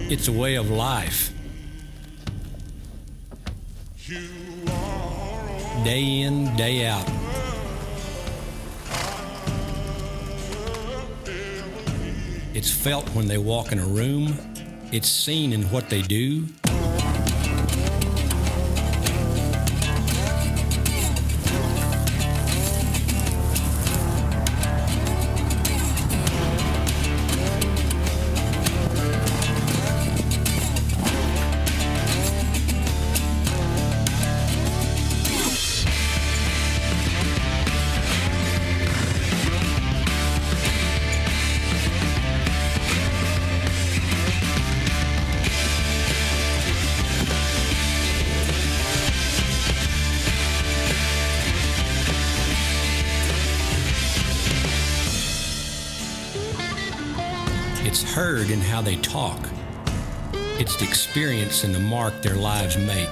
It's a way of life. Day in, day out. It's felt when they walk in a room. It's seen in what they do. It's heard in how they talk. It's the experience and the mark their lives make.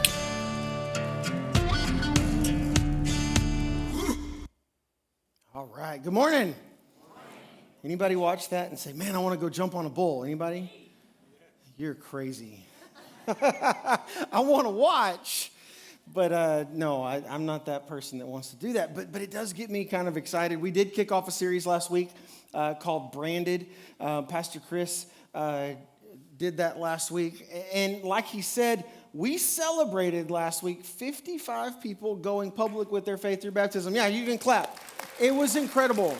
All right. Good morning. Anybody watch that and say, man, I want to go jump on a bull? Anybody? You're crazy. I want to watch. But no, I'm not that person that wants to do that. But it does get me kind of excited. We did kick off a series last week called Branded. Pastor Chris did that last week. And like he said, we celebrated last week 55 people going public with their faith through baptism. Yeah, you can clap. It was incredible.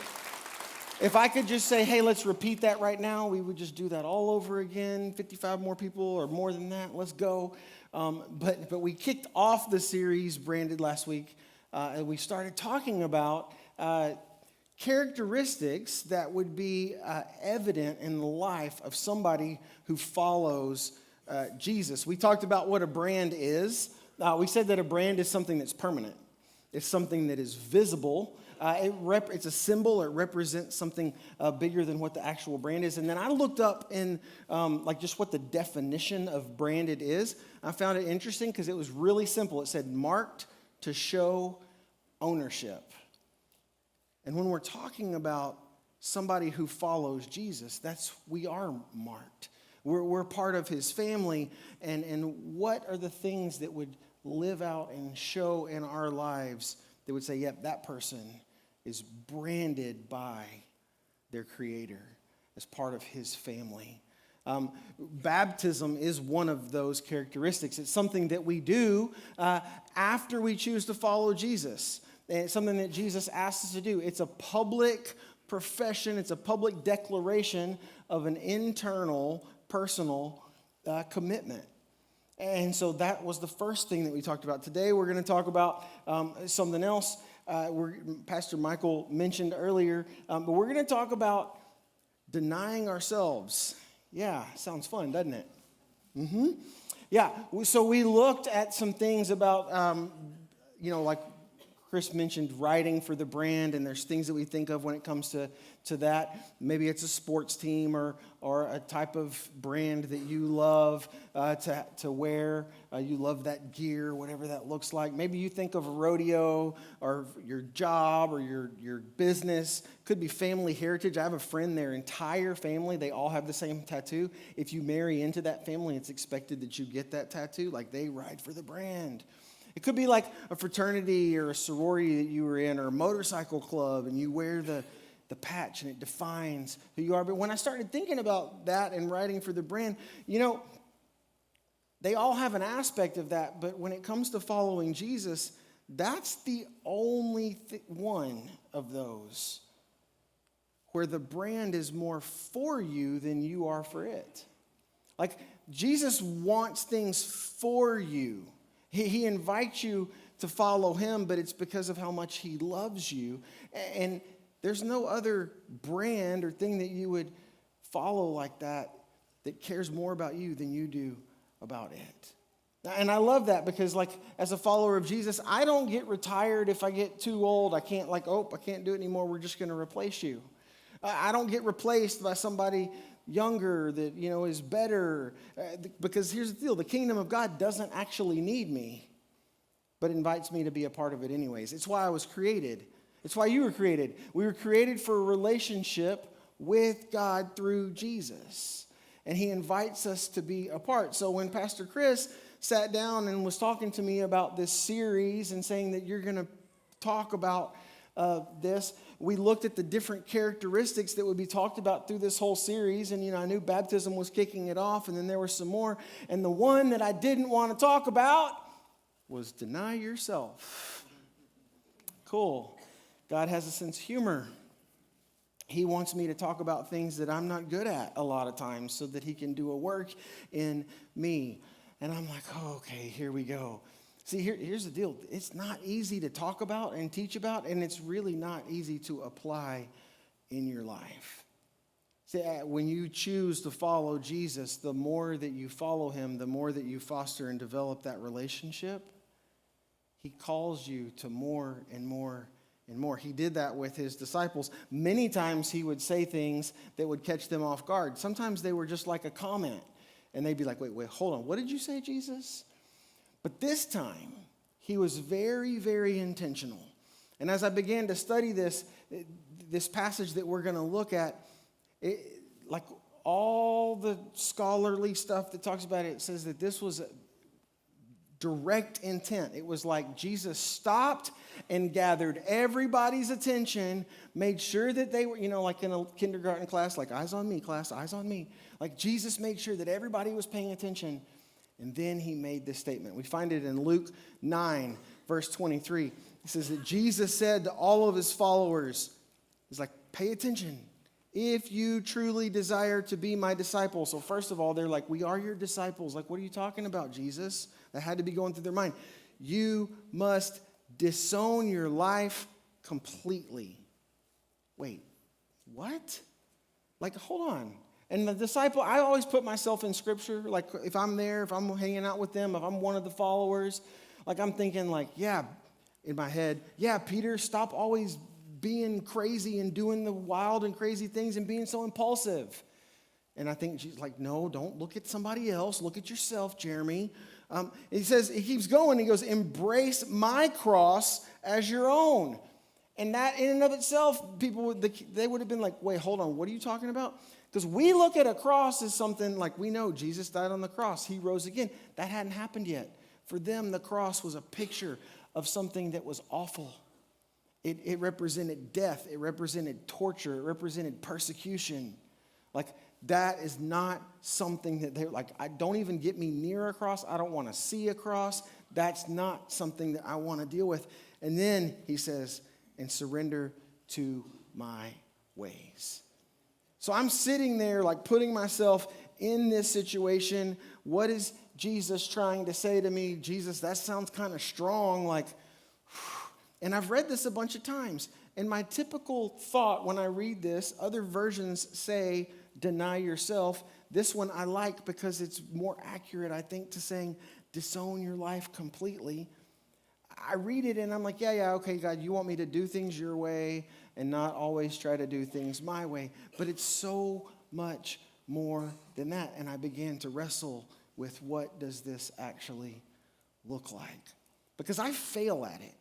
If I could just say, hey, let's repeat that right now, we would just do that all over again. 55 more people or more than that. Let's go. But we kicked off the series, Branded, last week, and we started talking about characteristics that would be evident in the life of somebody who follows Jesus. We talked about what a brand is. We said that a brand is something that's permanent. It's something that is visible. It's a symbol. It represents something bigger than what the actual brand is. And then I looked up in just what the definition of branded is. I found it interesting because it was really simple. It said marked to show ownership. And when we're talking about somebody who follows Jesus, we are marked. We're part of his family. And what are the things that would live out and show in our lives that would say, yep, that person is branded by their Creator as part of his family. Baptism is one of those characteristics. It's something that we do after we choose to follow Jesus. And it's something that Jesus asked us to do. It's a public profession. It's a public declaration of an internal, personal commitment. And so that was the first thing that we talked about. Today we're going to talk about something else. Pastor Michael mentioned earlier, but we're going to talk about denying ourselves. Yeah, sounds fun, doesn't it? Mm-hmm. Yeah, so we looked at some things about, like Chris mentioned, writing for the brand, and there's things that we think of when it comes to that. Maybe it's a sports team or a type of brand that you love to wear. You love that gear, whatever that looks like. Maybe you think of a rodeo or your job or your business. Could be family heritage. I have a friend, their entire family, they all have the same tattoo. If you marry into that family, it's expected that you get that tattoo. Like they ride for the brand. It could be like a fraternity or a sorority that you were in or a motorcycle club and you wear the patch and it defines who you are. But when I started thinking about that and writing for the brand, they all have an aspect of that. But when it comes to following Jesus, that's the only one of those where the brand is more for you than you are for it. Like Jesus wants things for you. He invites you to follow him, but it's because of how much he loves you. And there's no other brand or thing that you would follow like that cares more about you than you do about it. And I love that because, as a follower of Jesus, I don't get retired if I get too old. I can't I can't do it anymore. We're just going to replace you. I don't get replaced by somebody younger that, is better. Because here's the deal. The kingdom of God doesn't actually need me, but invites me to be a part of it anyways. It's why I was created. It's why you were created. We were created for a relationship with God through Jesus. And he invites us to be a part. So when Pastor Chris sat down and was talking to me about this series and saying that you're going to talk about this, we looked at the different characteristics that would be talked about through this whole series. And, I knew baptism was kicking it off, and then there were some more. And the one that I didn't want to talk about was deny yourself. Cool. God has a sense of humor. He wants me to talk about things that I'm not good at a lot of times so that he can do a work in me. And I'm like, oh, okay, here we go. See, here's the deal. It's not easy to talk about and teach about, and it's really not easy to apply in your life. See, when you choose to follow Jesus, the more that you follow him, the more that you foster and develop that relationship, he calls you to more and more and more. He did that with his disciples. Many times he would say things that would catch them off guard. Sometimes they were just like a comment, and they'd be like, wait, hold on. What did you say, Jesus? But this time, he was very, very intentional. And as I began to study this passage that we're going to look at, like all the scholarly stuff that talks about it, it says that this was a direct intent. It was like Jesus stopped and gathered everybody's attention, made sure that they were, like in a kindergarten class, like eyes on me, class, eyes on me. Like Jesus made sure that everybody was paying attention. And then he made this statement. We find it in Luke 9, verse 23. It says that Jesus said to all of his followers, he's like, pay attention. If you truly desire to be my disciples. So first of all, they're like, we are your disciples. Like, what are you talking about, Jesus? That had to be going through their mind. You must disown your life completely. Wait, what? Like, hold on. And the disciple, I always put myself in scripture. Like, if I'm there, if I'm hanging out with them, if I'm one of the followers, like, I'm thinking, like, yeah, in my head, yeah, Peter, stop always being crazy and doing the wild and crazy things and being so impulsive. And I think she's like, no, don't look at somebody else. Look at yourself, Jeremy. He says, he keeps going. He goes, embrace my cross as your own. And that in and of itself, they would have been like, wait, hold on. What are you talking about? Because we look at a cross as something like we know Jesus died on the cross. He rose again. That hadn't happened yet. For them, the cross was a picture of something that was awful. It represented death. It represented torture. It represented persecution. Like, that is not something that they're like, don't even get me near a cross. I don't want to see a cross. That's not something that I want to deal with. And then he says, and surrender to my ways. So I'm sitting there like putting myself in this situation. What is Jesus trying to say to me? Jesus, that sounds kind of strong. Like, and I've read this a bunch of times. And my typical thought when I read this, other versions say, deny yourself. This one I like because it's more accurate, I think, to saying, disown your life completely. I read it and I'm like, yeah, okay, God, you want me to do things your way and not always try to do things my way. But it's so much more than that. And I began to wrestle with what does this actually look like? Because I fail at it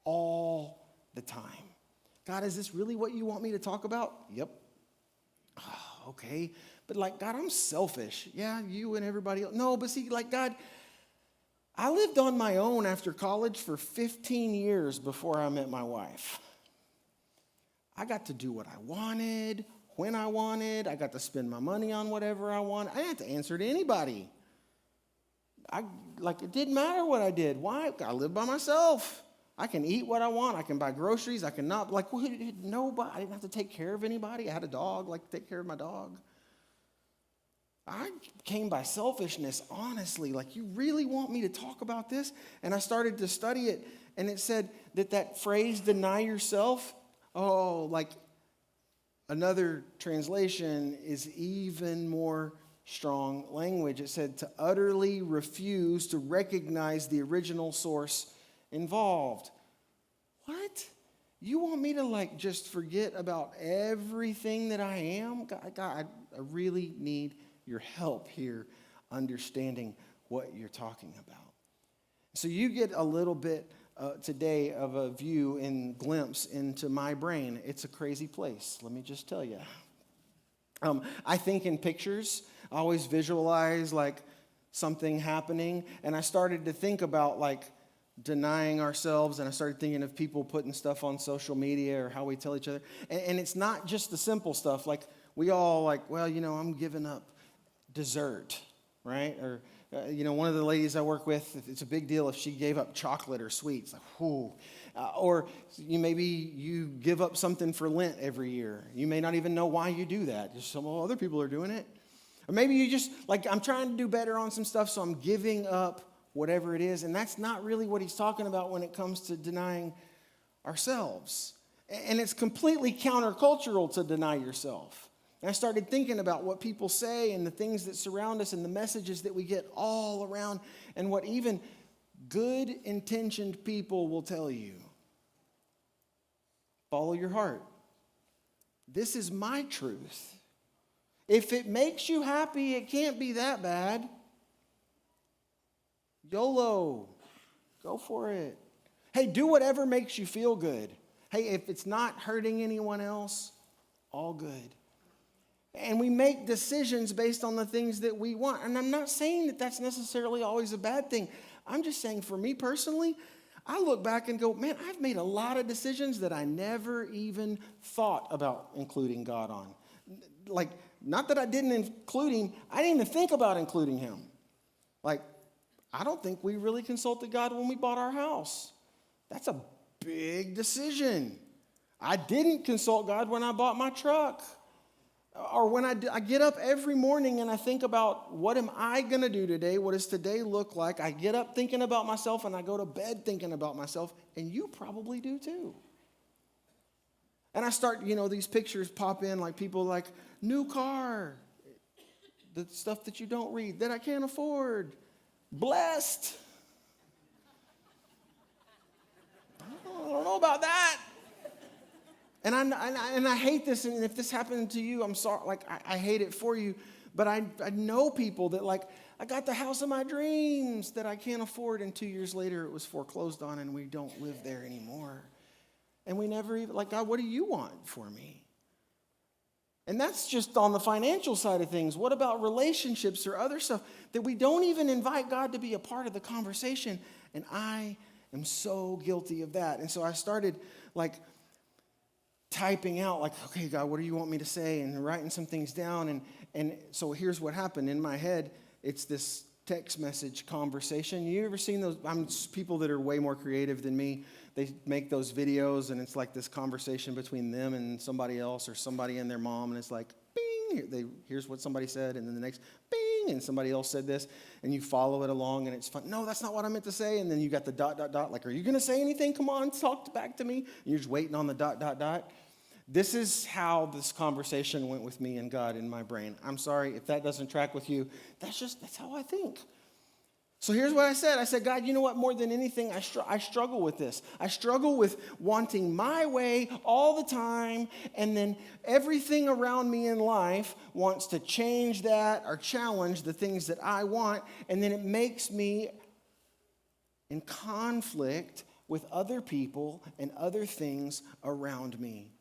all the time. God, is this really what you want me to talk about? Yep. Oh, okay. But like, God, I'm selfish. Yeah, you and everybody else. No, but see, like, God, I lived on my own after college for 15 years before I met my wife. I got to do what I wanted, when I wanted. I got to spend my money on whatever I wanted. I didn't have to answer to anybody. It didn't matter what I did. Why? I lived by myself. I can eat what I want. I can buy groceries. I can not, nobody. I didn't have to take care of anybody. I had a dog, take care of my dog. I came by selfishness, honestly. Like, you really want me to talk about this? And I started to study it, and it said that phrase, deny yourself, another translation is even more strong language. It said to utterly refuse to recognize the original source involved. What? You want me to just forget about everything that I am? God, I really need your help here understanding what you're talking about. So you get a little bit today of a view and glimpse into my brain. It's a crazy place, let me just tell you. I think in pictures. I always visualize like something happening. And I started to think about like denying ourselves, and I started thinking of people putting stuff on social media or how we tell each other. And it's not just the simple stuff. Like we all like, well, I'm giving up dessert, right? Or, one of the ladies I work with, it's a big deal if she gave up chocolate or sweets. Like, whoo. Or maybe you give up something for Lent every year. You may not even know why you do that. Just some other people are doing it. Or maybe you just, like, I'm trying to do better on some stuff, so I'm giving up whatever it is. And that's not really what he's talking about when it comes to denying ourselves. And it's completely countercultural to deny yourself. And I started thinking about what people say and the things that surround us and the messages that we get all around and what even good-intentioned people will tell you. Follow your heart. This is my truth. If it makes you happy, it can't be that bad. YOLO. Go for it. Hey, do whatever makes you feel good. Hey, if it's not hurting anyone else, all good. And we make decisions based on the things that we want. And I'm not saying that that's necessarily always a bad thing. I'm just saying for me personally, I look back and go, man, I've made a lot of decisions that I never even thought about including God on. Like, not that I didn't include him, I didn't even think about including him. Like, I don't think we really consulted God when we bought our house. That's a big decision. I didn't consult God when I bought my truck. Or when I get up every morning and I think about what am I going to do today? What does today look like? I get up thinking about myself and I go to bed thinking about myself. And you probably do too. And I start, these pictures pop in like people like, new car. The stuff that you don't read, that I can't afford. Blessed. I don't know about that. And I hate this, and if this happened to you, I'm sorry. Like, I hate it for you. But I know people that, like, I got the house of my dreams that I can't afford, and 2 years later it was foreclosed on, and we don't live there anymore. And we never even, like, God, what do you want for me? And that's just on the financial side of things. What about relationships or other stuff that we don't even invite God to be a part of the conversation? And I am so guilty of that. And so I started, like, typing out, like, okay, God, what do you want me to say? And writing some things down. And so here's what happened. In my head, it's this text message conversation. You ever seen those? People that are way more creative than me. They make those videos, and it's like this conversation between them and somebody else or somebody and their mom. And it's like, bing, here's what somebody said. And then the next, bing, and somebody else said this. And you follow it along, and it's fun. No, that's not what I meant to say. And then you got the ... Like, are you going to say anything? Come on, talk back to me. And you're just waiting on the ... This is how this conversation went with me and God in my brain. I'm sorry if that doesn't track with you. That's how I think. So here's what I said. I said, God, you know what? More than anything, I struggle with this. I struggle with wanting my way all the time, and then everything around me in life wants to change that or challenge the things that I want, and then it makes me in conflict with other people and other things around me.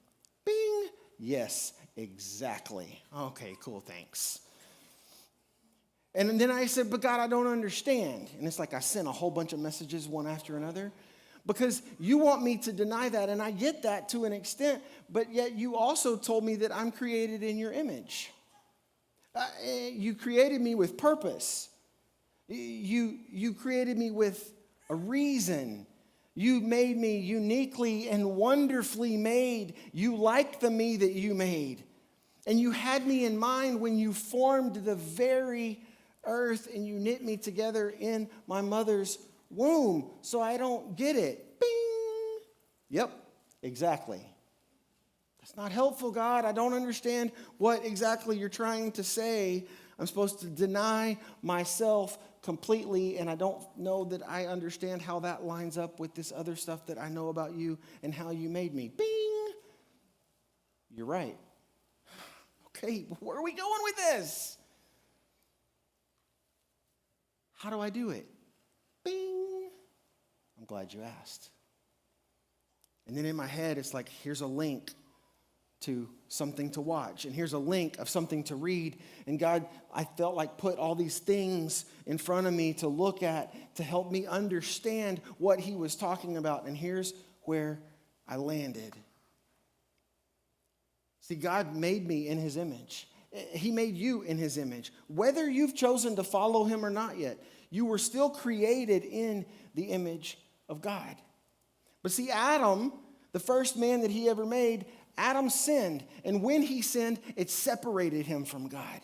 Bing. Yes, exactly. Okay, cool, thanks. And then I said, but God, I don't understand. And it's like I sent a whole bunch of messages one after another because you want me to deny that. And I get that to an extent, but yet you also told me that I'm created in your image. You created me with purpose. You created me with a reason. You made me uniquely and wonderfully made. You like the me that you made. And you had me in mind when you formed the very earth and you knit me together in my mother's womb. So I don't get it. Bing. Yep, exactly. That's not helpful, God. I don't understand what exactly you're trying to say. I'm supposed to deny myself completely, and I don't know that I understand how that lines up with this other stuff that I know about you and how you made me. Bing! You're right. Okay, where are we going with this? How do I do it? Bing! I'm glad you asked. And then in my head, it's like, here's a link to something to watch. And here's a link of something to read. And God, I felt like put all these things in front of me to look at to help me understand what he was talking about. And here's where I landed. See, God made me in his image. He made you in his image. Whether you've chosen to follow him or not yet, you were still created in the image of God. But see, Adam, the first man that he ever made, Adam sinned. And when he sinned, it separated him from God.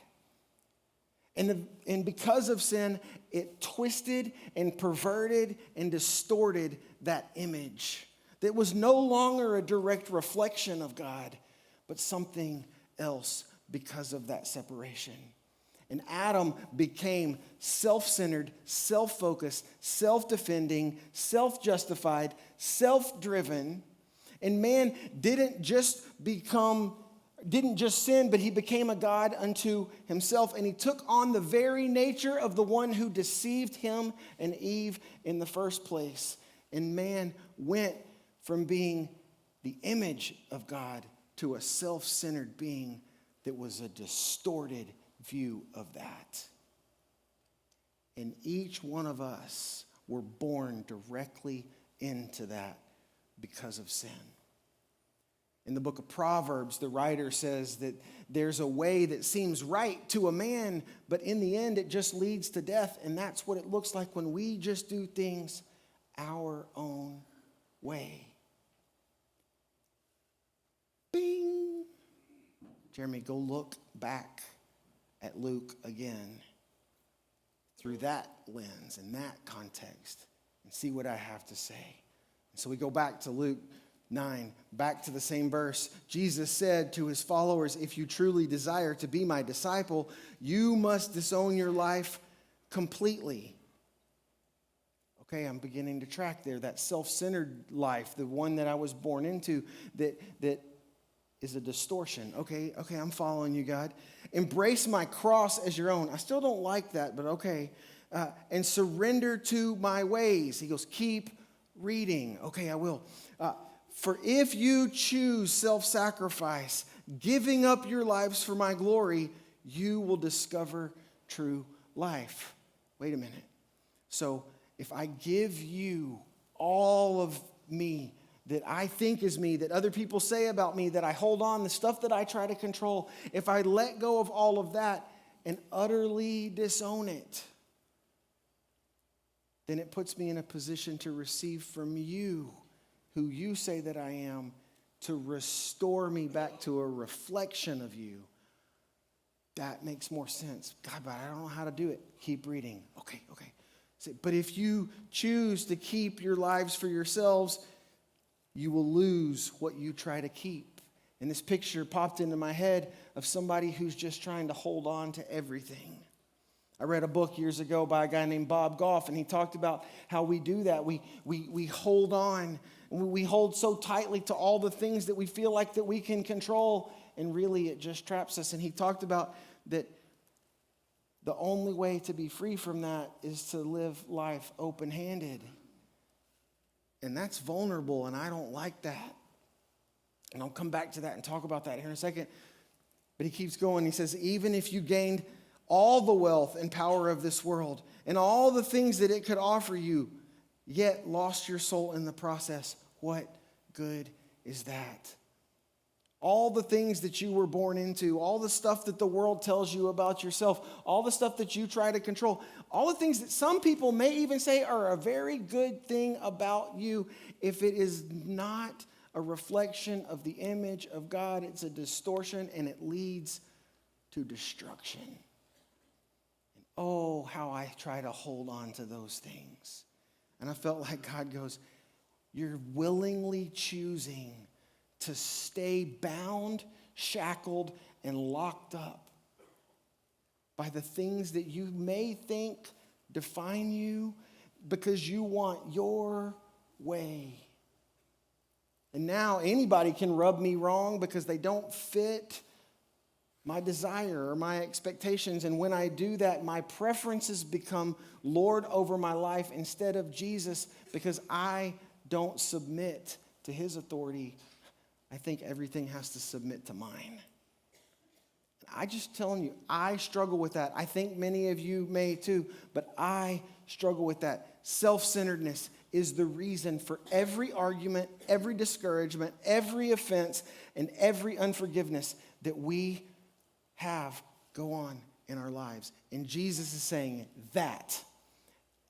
And because of sin, it twisted and perverted and distorted that image. That was no longer a direct reflection of God, but something else because of that separation. And Adam became self-centered, self-focused, self-defending, self-justified, self-driven. And man didn't just sin, but he became a god unto himself. And he took on the very nature of the one who deceived him and Eve in the first place. And man went from being the image of God to a self-centered being that was a distorted view of that. And each one of us were born directly into that because of sin. In the book of Proverbs, the writer says that there's a way that seems right to a man, but in the end it just leads to death. And that's what it looks like when we just do things our own way. Bing! Jeremy, go look back at Luke again through that lens and that context and see what I have to say. And so we go back to Luke 9, back to the same verse. Jesus said to his followers, if you truly desire to be my disciple, you must disown your life completely. Okay, I'm beginning to track there. That self-centered life, the one that I was born into, that is a distortion. Okay, I'm following you, God. Embrace my cross as your own. I still don't like that, but okay. And surrender to my ways. He goes, keep reading. Okay, I will. For if you choose self-sacrifice, giving up your lives for my glory, you will discover true life. Wait a minute. So if I give you all of me, that I think is me, that other people say about me, that I hold on, the stuff that I try to control, if I let go of all of that and utterly disown it, then it puts me in a position to receive from you, who you say that I am, to restore me back to a reflection of you. That makes more sense. God, but I don't know how to do it. Keep reading. Okay. But if you choose to keep your lives for yourselves, you will lose what you try to keep. And this picture popped into my head of somebody who's just trying to hold on to everything. I read a book years ago by a guy named Bob Goff, and he talked about how we do that. We hold on, and we hold so tightly to all the things that we feel like that we can control, and really it just traps us. And he talked about that the only way to be free from that is to live life open-handed. And that's vulnerable, and I don't like that. And I'll come back to that and talk about that here in a second. But he keeps going. He says, even if you gained all the wealth and power of this world and all the things that it could offer you, yet lost your soul in the process, what good is that? All the things that you were born into, all the stuff that the world tells you about yourself, all the stuff that you try to control, all the things that some people may even say are a very good thing about you, if it is not a reflection of the image of God, it's a distortion and it leads to destruction. And oh, how I try to hold on to those things. And I felt like God goes, you're willingly choosing to stay bound, shackled, and locked up by the things that you may think define you because you want your way. And now anybody can rub me wrong because they don't fit my desire or my expectations. And when I do that, my preferences become Lord over my life instead of Jesus because I don't submit to his authority. I think everything has to submit to mine. I just telling you, I struggle with that. I think many of you may too, but I struggle with that. Self-centeredness is the reason for every argument, every discouragement, every offense, and every unforgiveness that we have go on in our lives. And Jesus is saying that,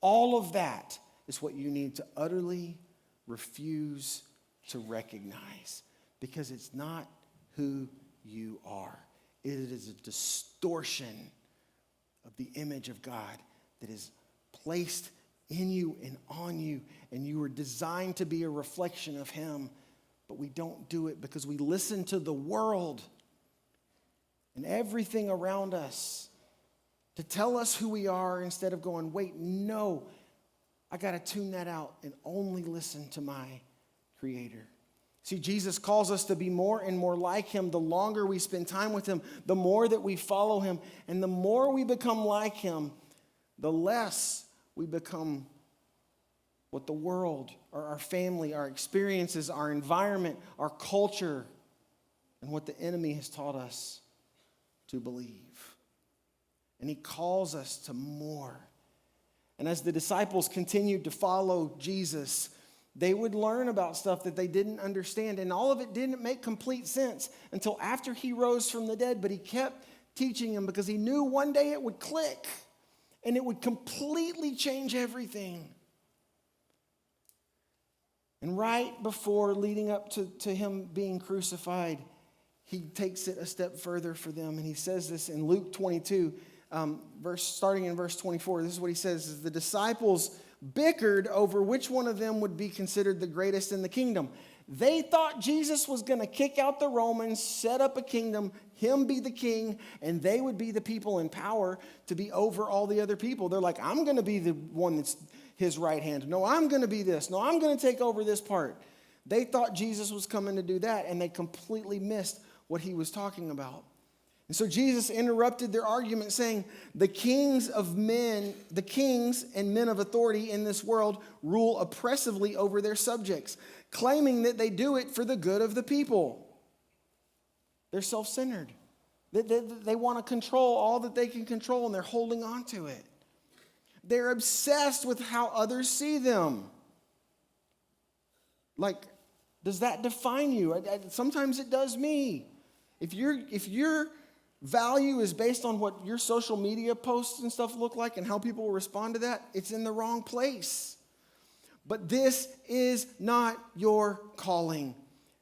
all of that is what you need to utterly refuse to recognize, because it's not who you are. It is a distortion of the image of God that is placed in you and on you, and you were designed to be a reflection of Him, but we don't do it because we listen to the world and everything around us to tell us who we are instead of going, wait, no, I got to tune that out and only listen to my Creator. See, Jesus calls us to be more and more like Him. The longer we spend time with Him, the more that we follow Him, and the more we become like Him, the less we become what the world or our family, our experiences, our environment, our culture, and what the enemy has taught us to believe. And He calls us to more. And as the disciples continued to follow Jesus, they would learn about stuff that they didn't understand. And all of it didn't make complete sense until after He rose from the dead. But He kept teaching them because He knew one day it would click and it would completely change everything. And right before leading up to Him being crucified, He takes it a step further for them. And He says this in Luke 22, starting in verse 24. This is what He says, is the disciples bickered over which one of them would be considered the greatest in the kingdom. They thought Jesus was going to kick out the Romans, set up a kingdom, Him be the king, and they would be the people in power to be over all the other people. They're like, I'm going to be the one that's His right hand. No, I'm going to be this. No, I'm going to take over this part. They thought Jesus was coming to do that, and they completely missed what He was talking about. And so Jesus interrupted their argument, saying, the kings and men of authority in this world rule oppressively over their subjects, claiming that they do it for the good of the people. They're self-centered. They want to control all that they can control, and they're holding on to it. They're obsessed with how others see them. Like, does that define you? Sometimes it does me. If your value is based on what your social media posts and stuff look like and how people will respond to that, it's in the wrong place. But this is not your calling.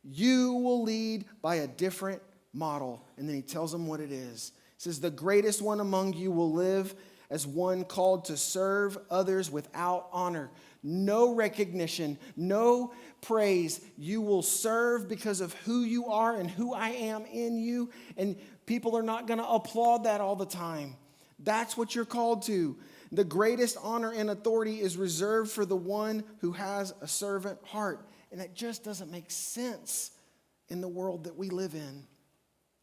You will lead by a different model. And then He tells them what it is. He says, the greatest one among you will live as one called to serve others without honor. No recognition, no praise. You will serve because of who you are and who I am in you. And people are not going to applaud that all the time. That's what you're called to. The greatest honor and authority is reserved for the one who has a servant heart. And that just doesn't make sense in the world that we live in.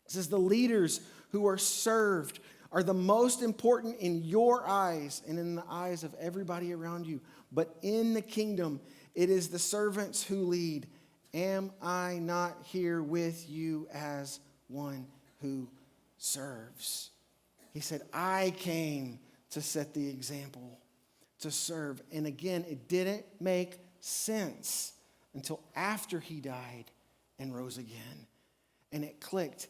It says the leaders who are served are the most important in your eyes and in the eyes of everybody around you. But in the kingdom, it is the servants who lead. Am I not here with you as one who serves? He said, I came to set the example, to serve. And again, it didn't make sense until after He died and rose again. And it clicked.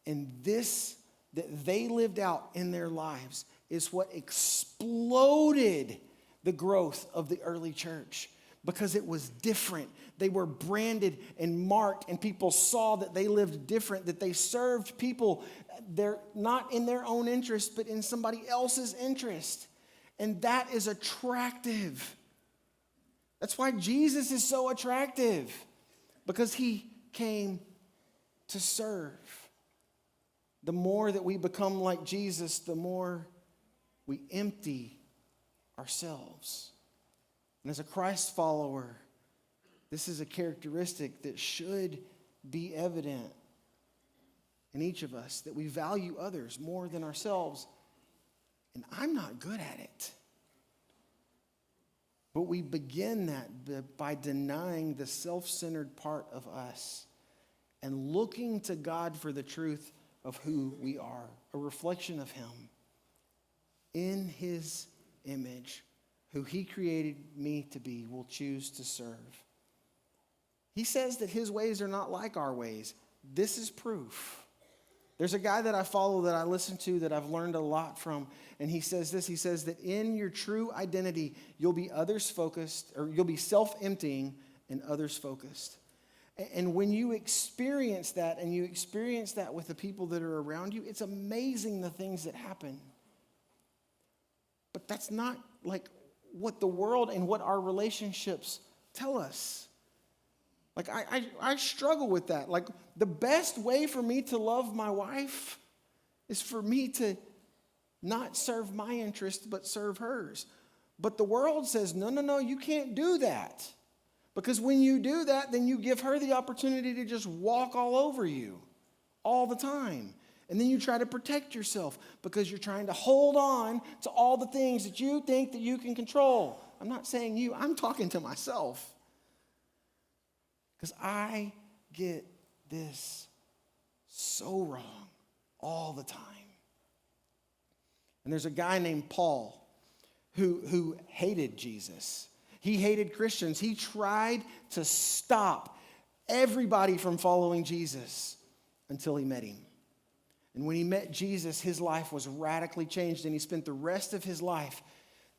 And this that they lived out in their lives is what exploded the growth of the early church, because it was different. They were branded and marked, and people saw that they lived different, that they served people. They're not in their own interest, but in somebody else's interest. And that is attractive. That's why Jesus is so attractive, because He came to serve. The more that we become like Jesus, the more we empty ourselves. And as a Christ follower, this is a characteristic that should be evident in each of us, that we value others more than ourselves. And I'm not good at it. But we begin that by denying the self-centered part of us and looking to God for the truth of who we are, a reflection of him in his image, who he created me to be, will choose to serve. He says that his ways are not like our ways. This is proof. There's a guy that I follow that I listen to that I've learned a lot from, and he says this. He says that in your true identity, you'll be others focused, or you'll be self-emptying and others focused. And when you experience that, and you experience that with the people that are around you, it's amazing the things that happen. But that's not like what the world and what our relationships tell us. Like, I struggle with that. Like, the best way for me to love my wife is for me to not serve my interest, but serve hers. But the world says, no, you can't do that. Because when you do that, then you give her the opportunity to just walk all over you all the time. And then you try to protect yourself because you're trying to hold on to all the things that you think that you can control. I'm not saying you, I'm talking to myself. Because I get this so wrong all the time. And there's a guy named Paul who hated Jesus. He hated Christians. He tried to stop everybody from following Jesus until he met him. And when he met Jesus, his life was radically changed, and he spent the rest of his life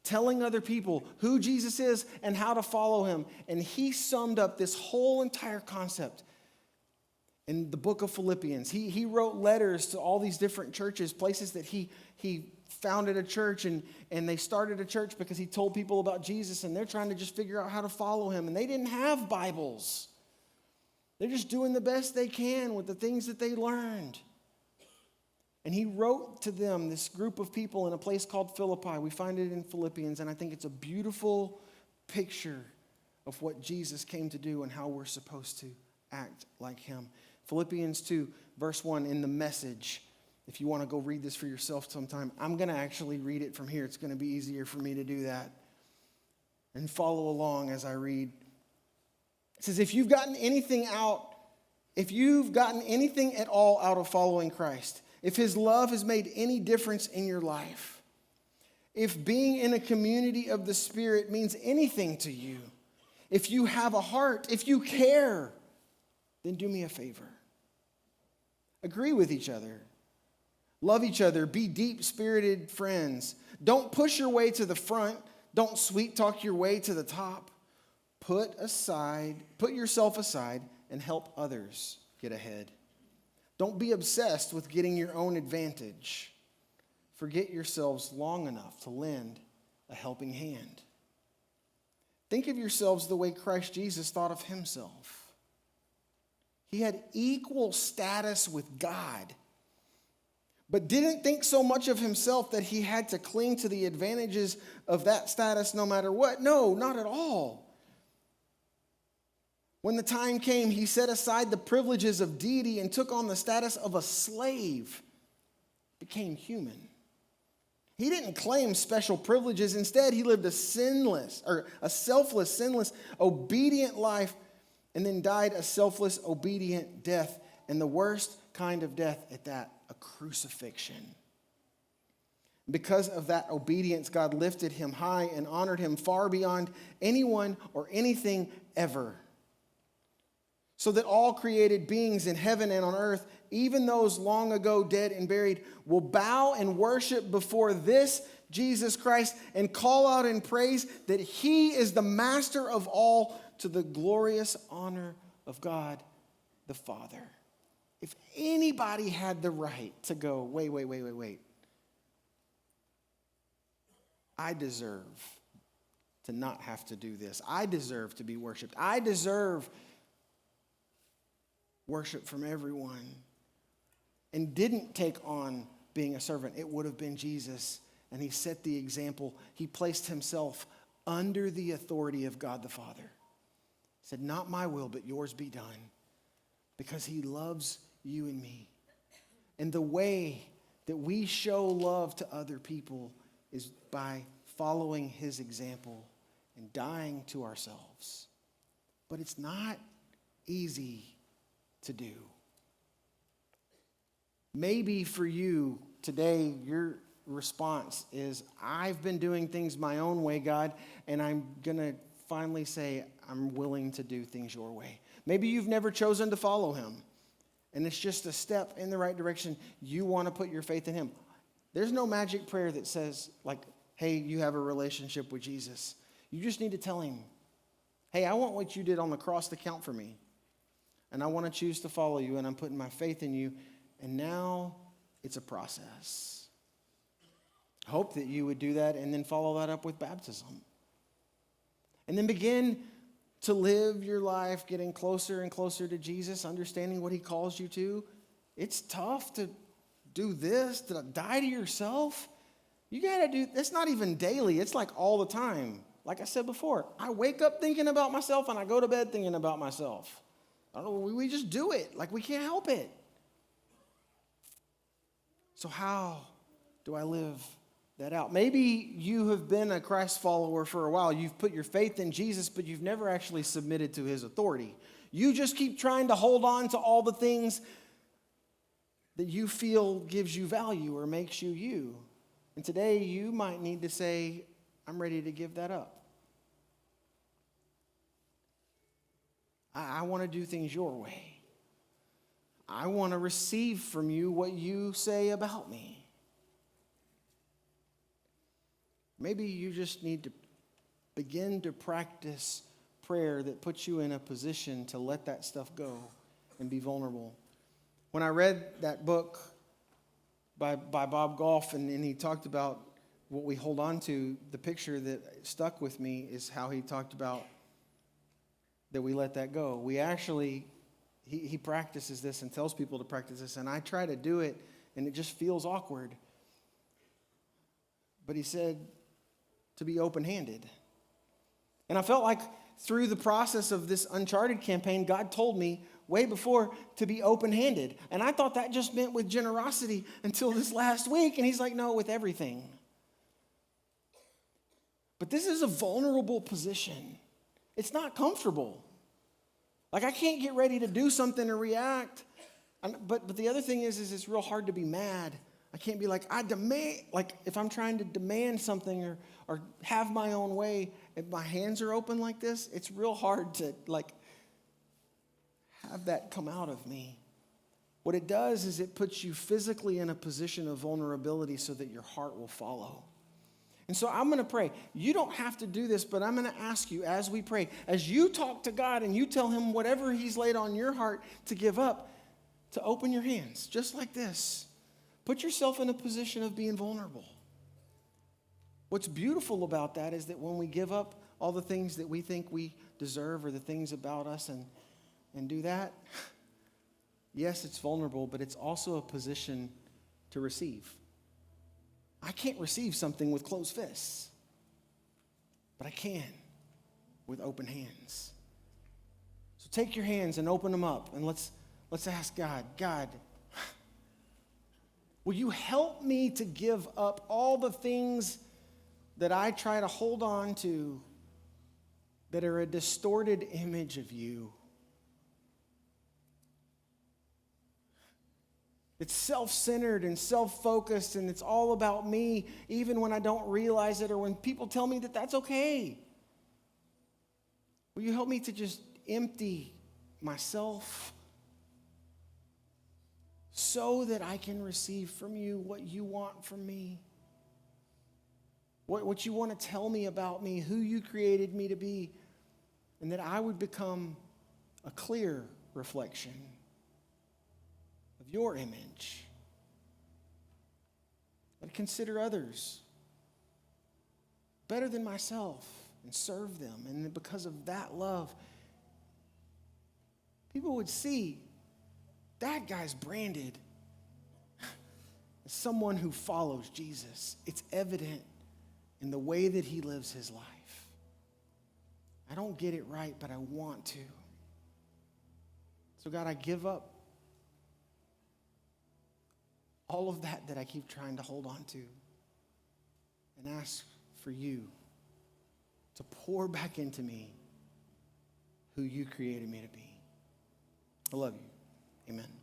telling other people who Jesus is and how to follow him. And he summed up this whole entire concept in the book of Philippians. He wrote letters to all these different churches, places that he founded a church, and they started a church because he told people about Jesus, and they're trying to just figure out how to follow him. And they didn't have Bibles. They're just doing the best they can with the things that they learned. And he wrote to them, this group of people, in a place called Philippi. We find it in Philippians, and I think it's a beautiful picture of what Jesus came to do and how we're supposed to act like him. Philippians 2, verse 1, in the Message. If you want to go read this for yourself sometime, I'm going to actually read it from here. It's going to be easier for me to do that. And follow along as I read. It says, if you've gotten anything at all out of following Christ, if his love has made any difference in your life, if being in a community of the Spirit means anything to you, if you have a heart, if you care, then do me a favor. Agree with each other. Love each other. Be deep-spirited friends. Don't push your way to the front. Don't sweet-talk your way to the top. Put yourself aside and help others get ahead. Don't be obsessed with getting your own advantage. Forget yourselves long enough to lend a helping hand. Think of yourselves the way Christ Jesus thought of himself. He had equal status with God, but didn't think so much of himself that he had to cling to the advantages of that status no matter what. No, not at all. When the time came, he set aside the privileges of deity and took on the status of a slave, became human. He didn't claim special privileges. Instead, he lived a selfless, sinless, obedient life, and then died a selfless, obedient death, and the worst kind of death at that, a crucifixion. Because of that obedience, God lifted him high and honored him far beyond anyone or anything ever. So that all created beings in heaven and on earth, even those long ago dead and buried, will bow and worship before this Jesus Christ and call out in praise that he is the master of all, to the glorious honor of God the Father. If anybody had the right to go, wait. I deserve to not have to do this. I deserve to be worshiped. I deserve worship from everyone, and didn't take on being a servant, it would have been Jesus. And he set the example. He placed himself under the authority of God the Father. He said, not my will, but yours be done, because he loves you and me. And the way that we show love to other people is by following his example and dying to ourselves. But it's not easy to do. Maybe for you today, your response is, I've been doing things my own way, God, and I'm going to finally say, I'm willing to do things your way. Maybe you've never chosen to follow him, and it's just a step in the right direction. You want to put your faith in him. There's no magic prayer that says, like, hey, you have a relationship with Jesus. You just need to tell him, hey, I want what you did on the cross to count for me, and I want to choose to follow you, and I'm putting my faith in you, and now it's a process. I hope that you would do that and then follow that up with baptism. And then begin to live your life getting closer and closer to Jesus, understanding what he calls you to. It's tough to do this, to die to yourself. You got to do, it's not even daily. It's like all the time. Like I said before, I wake up thinking about myself and I go to bed thinking about myself. I don't know, we just do it. Like we can't help it. So how do I live that out? Maybe you have been a Christ follower for a while. You've put your faith in Jesus, but you've never actually submitted to his authority. You just keep trying to hold on to all the things that you feel gives you value or makes you you. And today you might need to say, I'm ready to give that up. I want to do things your way. I want to receive from you what you say about me. Maybe you just need to begin to practice prayer that puts you in a position to let that stuff go and be vulnerable. When I read that book by Bob Goff, and he talked about what we hold on to, the picture that stuck with me is how he talked about that we let that go. We actually, he practices this and tells people to practice this, and I try to do it, and it just feels awkward. But he said to be open-handed. And I felt like through the process of this Uncharted campaign, God told me way before to be open-handed. And I thought that just meant with generosity until this last week, and he's like, no, with everything. But this is a vulnerable position. It's not comfortable. Like I can't get ready to do something or react. But the other thing is it's real hard to be mad. I can't be like, I demand, like if I'm trying to demand something or have my own way, if my hands are open like this, it's real hard to like have that come out of me. What it does is it puts you physically in a position of vulnerability so that your heart will follow. And so I'm going to pray. You don't have to do this, but I'm going to ask you as we pray, as you talk to God and you tell him whatever he's laid on your heart to give up, to open your hands, just like this. Put yourself in a position of being vulnerable. What's beautiful about that is that when we give up all the things that we think we deserve or the things about us and do that, yes, it's vulnerable, but it's also a position to receive. I can't receive something with closed fists, but I can with open hands. So take your hands and open them up, and let's ask God, will you help me to give up all the things that I try to hold on to that are a distorted image of you? It's self-centered and self-focused, and it's all about me, even when I don't realize it or when people tell me that that's okay. Will you help me to just empty myself so that I can receive from you what you want from me? What you want to tell me about me, who you created me to be, and that I would become a clear reflection of your image. I'd consider others better than myself and serve them. And because of that love, people would see that guy's branded as someone who follows Jesus. It's evident in the way that he lives his life. I don't get it right, but I want to. So God, I give up all of that I keep trying to hold on to and ask for you to pour back into me who you created me to be. I love you. Amen.